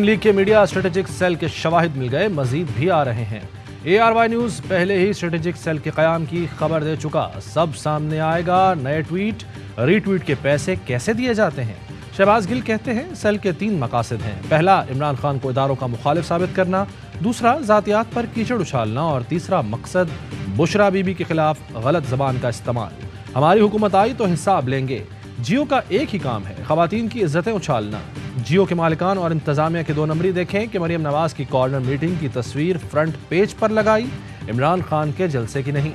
League के media strategic cell के शवाहिद मिल गए, मजीद भी आ रहे हैं। ARY न्यूज़ पहले ही स्ट्रेटेजिक सेल के क़याम की खबर दे चुका, सब सामने आएगा। नए ट्वीट रीट्वीट के पैसे कैसे दिए जाते हैं? शहबाज गिल कहते हैं सेल के 3 मकासद हैं। पहला, इमरान खान को इदारों का मुखालिफ साबित करना, दूसरा, ज़ातियात पर कीचड़ उछालना और तीसरा मकसद, बुशरा बीबी के खिलाफ गलत ज़बान का इस्तेमाल। हमारी हुकूमत आई तो हिसाब लेंगे। जियो का एक ही काम है, ख़वातीन की इज्जतें उछालना। जियो के मालिकान और इंतजामिया के 2 नंबरी देखें कि मरियम नवाज की कॉर्नर मीटिंग की तस्वीर फ्रंट पेज पर लगाई, इमरान खान के जलसे की नहीं।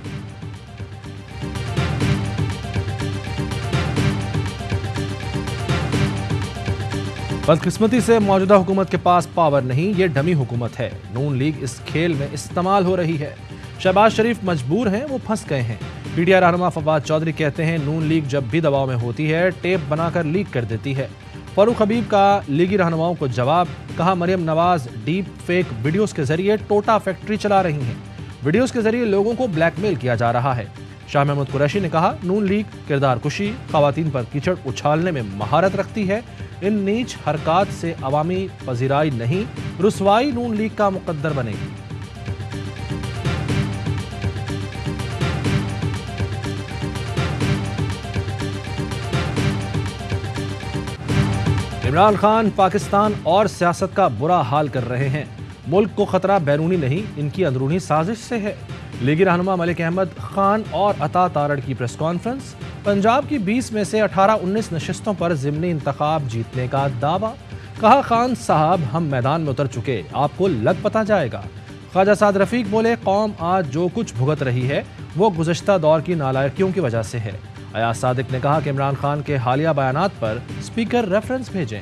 बदकिस्मती से मौजूदा हुकूमत के पास पावर नहीं, ये डमी हुकूमत है। नून लीग इस खेल में इस्तेमाल हो रही है। शहबाज शरीफ मजबूर हैं, वो फंस गए हैं। PTI रहनुमा फवाद चौधरी कहते हैं नून लीग जब भी दबाव में होती है टेप बनाकर लीक कर देती है। फारूक हबीब का लीगी रहनुमाओं को जवाब, कहा Maryam Nawaz deep fake videos के जरिए टोटा फैक्ट्री चला रही हैं। वीडियोस के जरिए लोगों को ब्लैकमेल किया जा रहा है। शाह महमूद कुरैशी ने कहा नून लीग किरदार कुशी, खवातीन पर कीचड़ उछालने में महारत रखती है। इन नीच हरकत से अवामी पजीराई नहीं, रुसवाई नून लीग का मुकद्दर बनेगी। इमरान खान पाकिस्तान और सियासत का बुरा हाल कर रहे हैं। मुल्क को खतरा बैरूनी नहीं, इनकी अंदरूनी साजिश से है। लीगी रहनुमा मलिक अहमद खान और अता तारड़ की प्रेस कॉन्फ्रेंस। पंजाब की 20 में से 18-19 नशिस्तों पर ज़िमनी इंतखाब जीतने का दावा। कहा खान साहब हम मैदान में उतर चुके, आपको लग पता जाएगा। ख्वाजा साद रफीक बोले कौम आज जो कुछ भुगत रही है वो गुज़श्ता दौर की नालायकियों की वजह से है। अयाज सादिक ने कहा कि इमरान खान के हालिया बयानात पर स्पीकर रेफरेंस भेजें।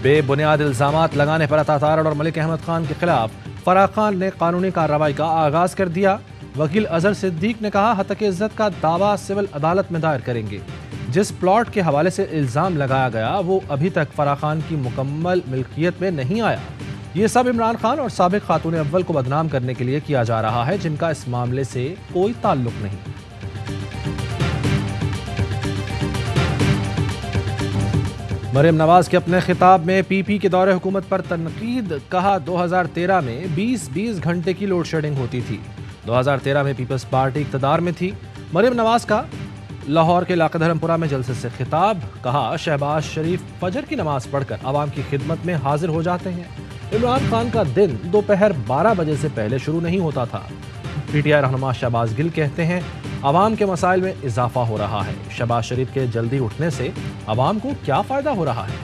बेबुनियाद इल्जामात लगाने पर अता तारड़ और मलिक अहमद खान के खिलाफ फराह खान ने कानूनी कार्रवाई का आगाज कर दिया। वकील अजहर सिद्दीक ने कहा हतक इज्जत का दावा सिविल अदालत में दायर करेंगे। जिस प्लॉट के हवाले से इल्जाम लगाया गया वो अभी तक फराह खान की मुकम्मल मिल्कियत में नहीं आया। ये सब इमरान खान और साबिक खातून अव्वल को बदनाम करने के लिए किया जा रहा है, जिनका इस मामले से कोई ताल्लुक नहीं। मरियम नवाज के अपने खिताब में PP के दौरे हुकूमत पर तनकीद। कहा 2013 में 20-20 घंटे की लोड शेडिंग होती थी। 2013 में पीपल्स पार्टी इक़्तिदार में थी। मरियम नवाज का लाहौर के इलाका धर्मपुरा में जलसे से खिताब। कहा शहबाज शरीफ फजर की नमाज पढ़कर आवाम की खिदमत में हाजिर हो जाते हैं। इमरान खान का दिन दोपहर 12 बजे से पहले शुरू नहीं होता था। PTI रहनुमा शहबाज गिल कहते हैं आवाम के मसाइल में इजाफा हो रहा है। शहबाज शरीफ के जल्दी उठने से आवाम को क्या फायदा हो रहा है?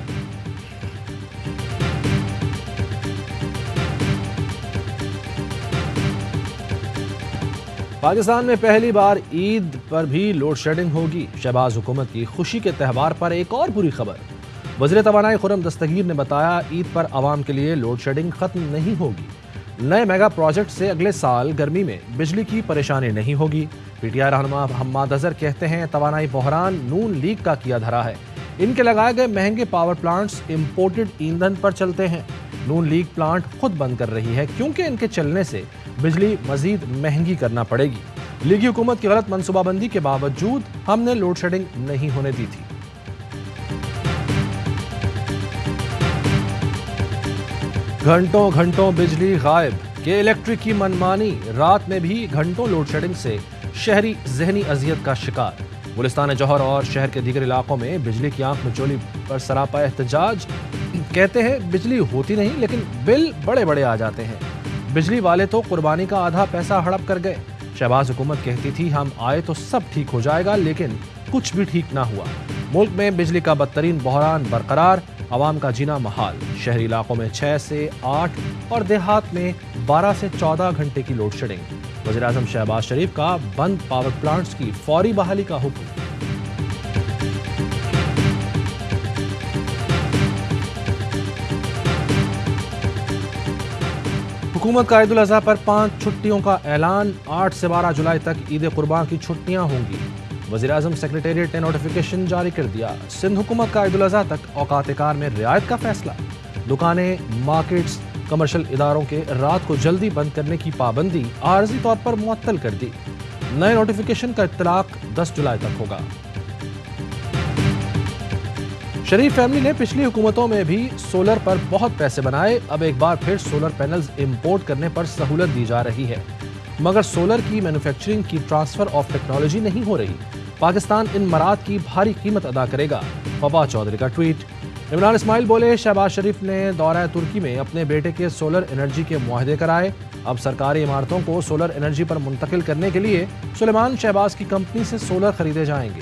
पाकिस्तान में पहली बार ईद पर भी लोड शेडिंग होगी। शहबाज हुकूमत की खुशी के त्यौहार पर एक और बुरी खबर। वज़ीर तवानाई खुर्रम दस्तगीर ने बताया ईद पर आवाम के लिए लोड शेडिंग खत्म नहीं होगी। नए मेगा प्रोजेक्ट से अगले साल गर्मी में बिजली की परेशानी नहीं होगी। PTI रहनुमा हम्माद अजहर कहते हैं तवानाई बहरान नून लीग का किया धरा है। इनके लगाए गए महंगे पावर प्लांट्स इंपोर्टेड ईंधन पर चलते हैं। नून लीग प्लांट खुद बंद कर रही है क्योंकि इनके चलने से बिजली मजीद महंगी करना पड़ेगी। लीगी हुकूमत की गलत मनसूबाबंदी के बावजूद हमने लोड शेडिंग नहीं होने दी थी। घंटों घंटों बिजली गायब के इलेक्ट्रिक की मनमानी। रात में भी घंटों लोड शेडिंग से शहरी जहनी अजियत का शिकार। गुलिस्तान जौहर और शहर के दीगर इलाकों में बिजली की आंख मिचौली पर सरापा एहतजाज। कहते हैं बिजली होती नहीं लेकिन बिल बड़े बड़े आ जाते हैं। बिजली वाले तो कुर्बानी का आधा पैसा हड़प कर गए। शहबाज हुकूमत कहती थी हम आए तो सब ठीक हो जाएगा, लेकिन कुछ भी ठीक ना हुआ। मुल्क में बिजली का बदतरीन बहरान बरकरार, आवाम का जीना महाल। शहरी इलाकों में 6 से 8 और देहात में 12 से 14 घंटे की लोड शेडिंग। वज़ीर-ए-आज़म शहबाज शरीफ का बंद पावर प्लांट्स की फौरी बहाली का हुक्म। हुकूमत का ईद उल अज़हा पर 5 छुट्टियों का ऐलान। 8 से 12 जुलाई तक ईद कुर्बान की छुट्टियां होंगी। वज़ीर-ए-आज़म सेक्रेटेरिएट ने नोटिफिकेशन जारी कर दिया। सिंध हुकूमत का ईद उल अज़हा तक औकात कार में रियायत का फैसला। दुकानें, मार्केट्स, कमर्शियल इदारों के रात को जल्दी बंद करने की पाबंदी आर्जी तौर पर मुअत्तल कर दी। नए नोटिफिकेशन का इत्तलाक 10 जुलाई तक होगा। शरीफ फैमिली ने पिछली हुकूमतों में भी सोलर पर बहुत पैसे बनाए। अब एक बार फिर सोलर पैनल्स इंपोर्ट करने पर सहूलत दी जा रही है, मगर सोलर की मैन्युफैक्चरिंग की ट्रांसफर ऑफ टेक्नोलॉजी नहीं हो रही। पाकिस्तान इन मराद की भारी कीमत अदा करेगा। फवाद चौधरी का ट्वीट। इमरान इस्माइल बोले, शहबाज शरीफ ने दौरा तुर्की में अपने बेटे के सोलर एनर्जी के मुआहदे कराए। अब सरकारी इमारतों को सोलर एनर्जी पर मुंतकिल करने के लिए सुलेमान शहबाज की कंपनी से सोलर खरीदे जाएंगे।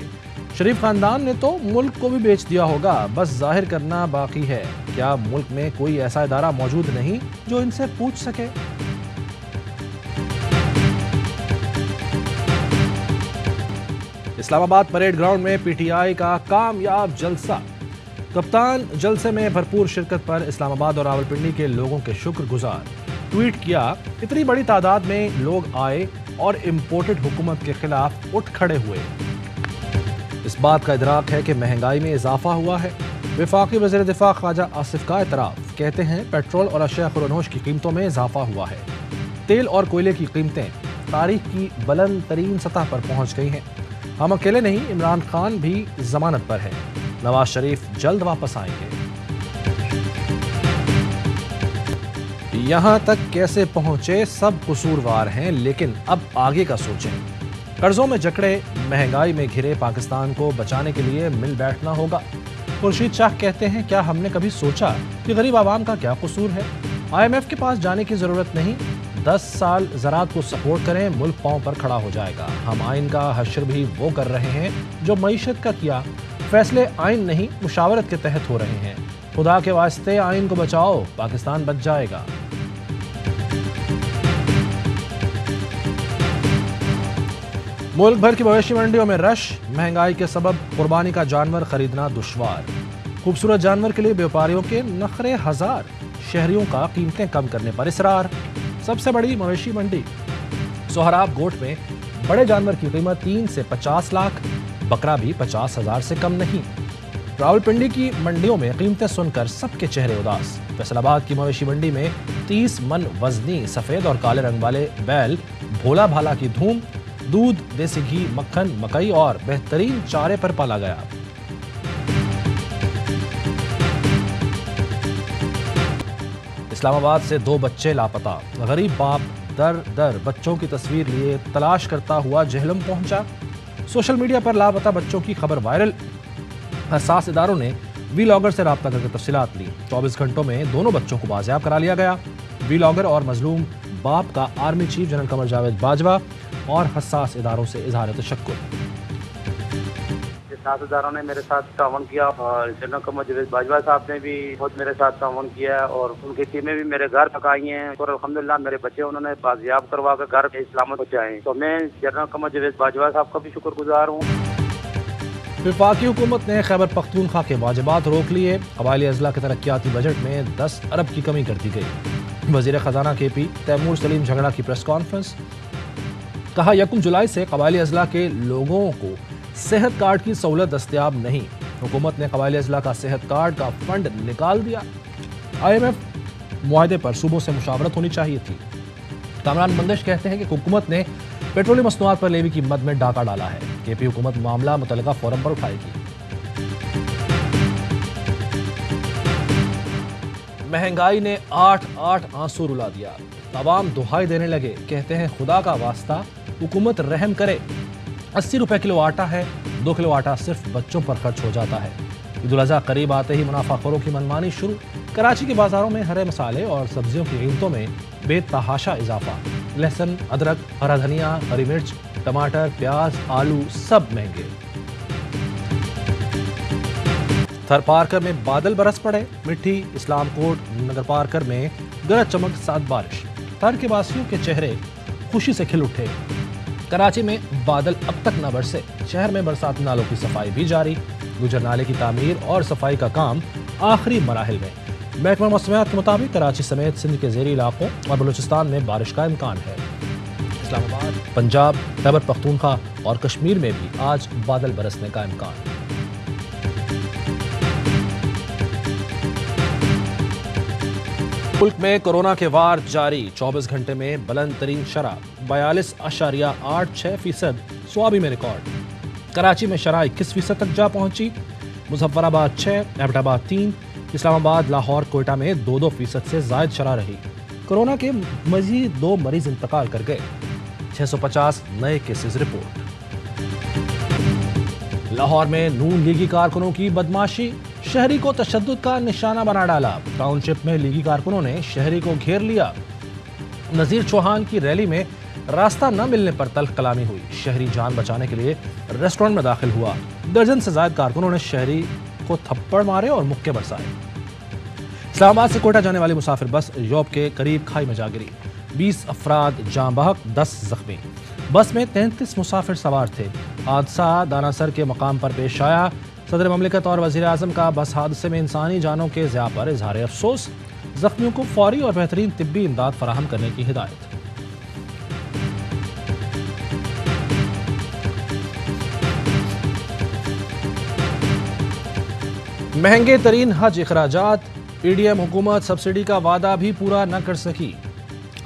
शरीफ खानदान ने तो मुल्क को भी बेच दिया होगा, बस जाहिर करना बाकी है। क्या मुल्क में कोई ऐसा इदारा मौजूद नहीं जो इनसे पूछ सके? इस्लामाबाद परेड ग्राउंड में पीटीआई का कामयाब जलसा। कप्तान जलसे में भरपूर शिरकत पर इस्लामाबाद और रावलपिंडी के लोगों के शुक्रगुजार। ट्वीट किया, इतनी बड़ी तादाद में लोग आए और इम्पोर्टेड हुकूमत के खिलाफ उठ खड़े हुए। इस बात का इदराक है कि महंगाई में इजाफा हुआ है। वफाकी वज़ीर दिफा ख्वाजा आसिफ का इतराफ़। कहते हैं, पेट्रोल और अशिया खुरनोश की कीमतों में इजाफा हुआ है। तेल और कोयले की कीमतें तारीख की बुलंद तरीन सतह पर पहुँच गई हैं। हम अकेले नहीं, इमरान खान भी जमानत पर है। नवाज शरीफ जल्द वापस आएंगे। यहां तक कैसे पहुंचे सब कसूरवार हैं, लेकिन अब आगे का सोचें। कर्जों में जकड़े, महंगाई में घिरे पाकिस्तान को बचाने के लिए मिल बैठना होगा। खुर्शीद शाह कहते हैं, क्या हमने कभी सोचा कि गरीब आवाम का क्या कसूर है? IMF के पास जाने की जरूरत नहीं। 10 साल ज़राअत को सपोर्ट करें, मुल्क पांव पर खड़ा हो जाएगा। हम आइन का हश्र भी वो कर रहे हैं जो मईशत का किया। फैसले आइन नहीं, मुशावरत के तहत हो रहे हैं। खुदा के वास्ते आइन को बचाओ, पाकिस्तान बच जाएगा। मुल्क भर की मवेशी मंडियों में रश। महंगाई के सबब कुर्बानी का जानवर खरीदना दुश्वार। खूबसूरत जानवर के लिए व्यापारियों के नखरे हजार। शहरियों का कीमतें कम करने पर इसरार। सबसे बड़ी मवेशी मंडी सोहराब गोट में बड़े जानवर की कीमत 3 से 50 लाख, बकरा भी 50,000 से कम नहीं। रावलपिंडी की मंडियों में कीमतें सुनकर सबके चेहरे उदास। फैसलाबाद की मवेशी मंडी में 30 मन वजनी सफेद और काले रंग वाले बैल भोला भाला की धूम। दूध, देसी घी, मक्खन, मकई और बेहतरीन चारे पर पाला गया। इस्लामाबाद से 2 बच्चे लापता। गरीब बाप दर दर बच्चों की तस्वीर लिए तलाश करता हुआ जेहलम पहुंचा। सोशल मीडिया पर लापता बच्चों की खबर वायरल। हसास इदारों ने वीलॉगर से राब्ता करके तफसीलात ली। 24 घंटों में दोनों बच्चों को बाजियाब करा लिया गया। वीलॉगर और मजलूम बाप का army chief general Qamar Javed Bajwa और हसास इदारों से इजहार तशक्कुर। साथ इदारों ने मेरे साथ तावन किया और जनरल कमर जावेद बाजवा साहब ने भी बहुत मेरे साथ तावन किया और उनकी टीमें भी मेरे घर तक आई हैं और अल्हम्दुलिल्लाह मेरे बच्चे उन्होंने बाजियाब करवा कर घर पे इस्लामत पहुंचाए। तो मैं जनरल कमर जावेद बाजवा साहब का भी शुक्रगुजार हूँ। वफाकी हुकूमत ने खैबर पख्तूनख्वा के वाजिबात रोक लिए। कबायली अजला के तरक्याती बजट में 10 अरब की कमी कर दी गई। वजीर खजाना KP तैमूर सलीम झगड़ा की प्रेस कॉन्फ्रेंस। कहा, 1 जुलाई से कबायली अजला के लोगों को सेहत कार्ड की सहूलत दस्तयाब नहीं। हुकूमत ने कबायली अजला का सेहत कार्ड का फंड निकाल दिया। IMF मुआहदे पर सूबों से मुशावरत होनी चाहिए थी। कामरान बंदिश कहते हैं कि हुकूमत ने पेट्रोलियम मसनूआत पर लेवी की मद में डाका डाला है। KP हुकूमत मामला मुतल्लिका फोरम पर उठाएगी। महंगाई ने 8 आंसू रुला दिया। अवाम दुहाई देने लगे। कहते हैं, खुदा का वास्ता हुकूमत रहम करे। 80 रुपए किलो आटा है, 2 किलो आटा सिर्फ बच्चों पर खर्च हो जाता है। ईद उल अज़हा करीब आते ही मुनाफाखोरों की मनमानी शुरू। कराची के बाजारों में हरे मसाले और सब्जियों की कीमतों में बेतहाशा इजाफा। लहसुन, अदरक, हरा धनिया, हरी मिर्च, टमाटर, प्याज, आलू सब महंगे। थर पारकर में बादल बरस पड़े। मिट्टी, इस्लामकोट, नगर पारकर में गरज चमक साथ बारिश। थर के वासियों के चेहरे खुशी से खिल उठे। कराची में बादल अब तक न बरसे। शहर में बरसाती नालों की सफाई भी जारी। गुजर नाले की तामीर और सफाई का काम आखिरी मराहिल में। महकमा मौसमियात के मुताबिक कराची समेत सिंध के ज़ेरी इलाकों और बलूचिस्तान में बारिश का इम्कान है। इस्लामाबाद, पंजाब, खैबर पख्तूनख्वा और कश्मीर में भी आज बादल बरसने का इम्कान। मुल्क में कोरोना के वार जारी। 24 घंटे में बुलंद तरीन शरह 42.86% स्वाबी में रिकॉर्ड। कराची में शरह 21% तक जा पहुंची। मुजफ्फराबाद 6, एबटाबाद 3, इस्लामाबाद, लाहौर, कोयटा में 2-2% से जायद शरह रही। कोरोना के मजीद 2 मरीज इंतकाल कर गए। 650 नए केसेस रिपोर्ट। लाहौर में नून लीगी कारकुनों की बदमाशी, शहरी को तशद्दुद का निशाना बना डाला। टाउनशिप में लीगी कारकुनों ने शहरी को घेर लिया। नजीर चौहान की रैली में रास्ता न मिलने पर तल्ख कलामी हुई। शहरी जान बचाने के लिए रेस्टोरेंट में दाखिल हुआ। दर्जन से ज्यादा कारकुनों ने शहरी को थप्पड़ मारे और मुक्के बरसाए। इस्लामाबाद से कोयटा जाने वाली मुसाफिर बस योब के करीब खाई में जा गिरी। 20 अफराद जाँ बहक, 10 जख्मी। बस में 33 मुसाफिर सवार थे। हादसा दानासर के मकाम पर पेश आया। सदर ममलिकत और वज़ीर आज़म का बस हादसे में इंसानी जानों के ज़िया पर इजहार अफसोस। जख्मियों को फौरी और बेहतरीन तिब्बी इमदाद फराहम करने की हिदायत। महंगे तरीन हज इखराजात, पीडीएम हुकूमत सब्सिडी का वादा भी पूरा न कर सकी।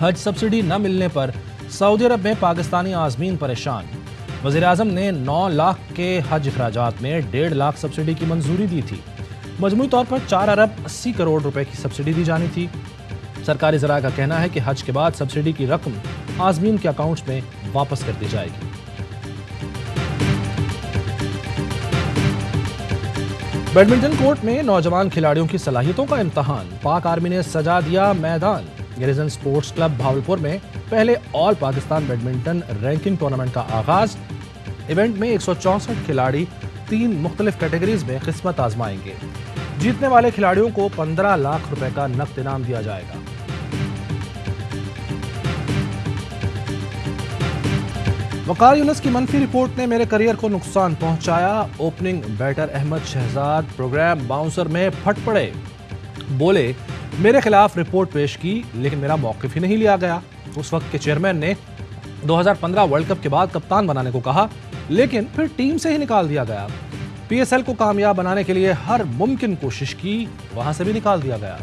हज सब्सिडी न मिलने पर सऊदी अरब में पाकिस्तानी आज़मीन परेशान। वज़ीर आज़म ने 9 लाख के हज इखराजात में 1.5 लाख सब्सिडी की मंजूरी दी थी। मजमूई तौर पर 4 अरब 80 करोड़ रुपए की सब्सिडी दी जानी थी। सरकारी ज़राए का कहना है कि हज के बाद सब्सिडी की रकम आज़मीन के अकाउंट्स में वापस कर दी जाएगी। बैडमिंटन कोर्ट में नौजवान खिलाड़ियों की सलाहियतों का इम्तहान। पाक आर्मी ने सजा दिया मैदान। गिरिजन स्पोर्ट्स क्लब भावलपुर में पहले all Pakistan badminton ranking tournament का आगाज। इवेंट में 164 खिलाड़ी 3 मुख्तलिफ कैटेगरीज में किस्मत आजमाएंगे। जीतने वाले खिलाड़ियों को 15 लाख रुपए का नकद इनाम दिया जाएगा। वकार यूनुस की मनफी रिपोर्ट ने मेरे करियर को नुकसान पहुंचाया। Opening batter Ahmed Shehzad program bouncer में फट पड़े। बोले, मेरे खिलाफ रिपोर्ट पेश की लेकिन मेरा मौक़िफ़ ही नहीं लिया गया। उस वक्त के चेयरमैन ने 2015 वर्ल्ड कप के बाद कप्तान बनाने को कहा, लेकिन फिर टीम से ही निकाल दिया गया। पीएसएल को कामयाब बनाने के लिए हर मुमकिन कोशिश की, वहां से भी निकाल दिया गया।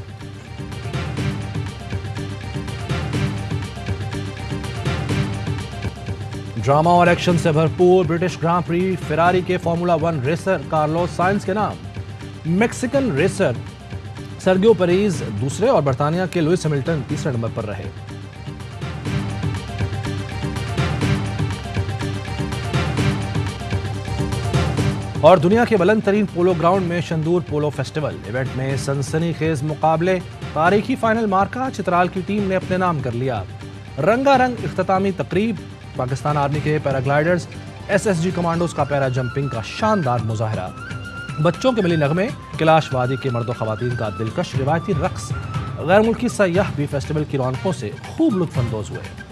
ड्रामा और एक्शन से भरपूर ब्रिटिश ग्रां प्री फेरारी के फॉर्मूला 1 रेसर कार्लोस साइंस के नाम। मैक्सिकन रेसर सर्गियो पेरेज दूसरे और बर्तानिया के लुइस हैमिल्टन तीसरे नंबर पर रहे। और दुनिया के बुलंद तरीन पोलो ग्राउंड में शंदूर पोलो फेस्टिवल। इवेंट में सनसनीखेज मुकाबले, तारीखी फाइनल मार्का चित्राल की टीम ने अपने नाम कर लिया। रंगारंग इख्तितामी तकरीब, पाकिस्तान आर्मी के पैराग्लाइडर्स, एसएसजी कमांडोज का पैरा जंपिंग का शानदार मुजाहरा। बच्चों के मिली नगमे, कैलाश वादी के मर्द खवातीन का दिलकश रिवायती रक्स। गैर मुल्की सयाह भी फेस्टिवल की रौनकों से खूब लुत्फ अंदोज हुए।